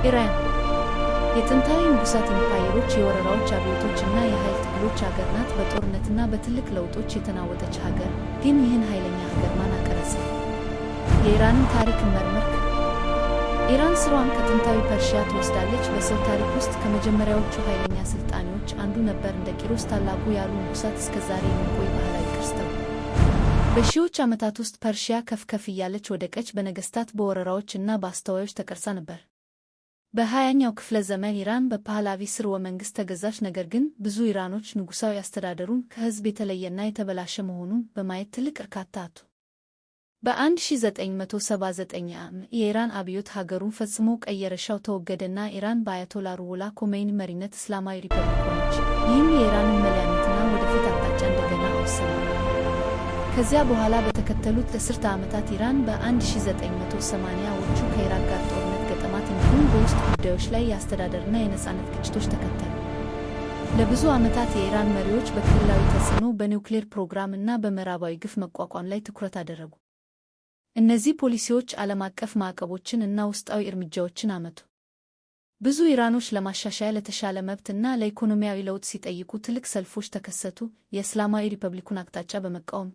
ኢራን የጥንታዊ ንጉሣት ኢምፓየሮች፣ የወረራዎች፣ አብዮቶችና የኃይል ትግሎች አገር ናት። በጦርነትና በትልቅ ለውጦች የተናወጠች ሀገር። ግን ይህን ኃይለኛ ሀገር ማን አቀረጸ? የኢራንን ታሪክ እንመርምር። ኢራን ስሯን ከጥንታዊ ፐርሺያ ትወስዳለች። በሰው ታሪክ ውስጥ ከመጀመሪያዎቹ ኃይለኛ ስልጣኔዎች አንዱ ነበር። እንደ ቂሮስ ታላቁ ያሉ ንጉሣት እስከ ዛሬ የሚቆይ ባህላዊ ቅርስ ነው። በሺዎች ዓመታት ውስጥ ፐርሺያ ከፍ ከፍ እያለች ወደቀች። በነገሥታት፣ በወረራዎች እና በአስተዋዮች ተቀርጻ ነበር። በ20ኛው ክፍለ ዘመን ኢራን በፓህላቪ ሥርወ መንግሥት ተገዛች። ነገር ግን ብዙ ኢራኖች ንጉሣዊ አስተዳደሩን ከሕዝብ የተለየና የተበላሸ መሆኑን በማየት ትልቅ እርካታ አጡ። በ1979 የኢራን አብዮት ሀገሩን ፈጽሞ ቀየረሻው ተወገደና ኢራን በአያቶላ ሩሆላ ኮሜኒ መሪነት እስላማዊ ሪፐብሊክ ሆነች። ይህም የኢራንን መለያነትና ወደፊት አቅጣጫ እንደገና አወሰነ። ከዚያ በኋላ በተከተሉት አስርተ ዓመታት ኢራን በ1980ዎቹ ከኢራቅ ጋር ጦርነት ገጠማት። እንዲሁም በውስጥ ጉዳዮች ላይ የአስተዳደርና የነጻነት ግጭቶች ተከተሉ። ለብዙ ዓመታት የኢራን መሪዎች በክልላዊ ተጽዕኖ፣ በኒውክሌር ፕሮግራም እና በምዕራባዊ ግፍ መቋቋም ላይ ትኩረት አደረጉ። እነዚህ ፖሊሲዎች ዓለም አቀፍ ማዕቀቦችን እና ውስጣዊ እርምጃዎችን አመጡ። ብዙ ኢራኖች ለማሻሻያ፣ ለተሻለ መብት እና ለኢኮኖሚያዊ ለውጥ ሲጠይቁ ትልቅ ሰልፎች ተከሰቱ። የእስላማዊ ሪፐብሊኩን አቅጣጫ በመቃወም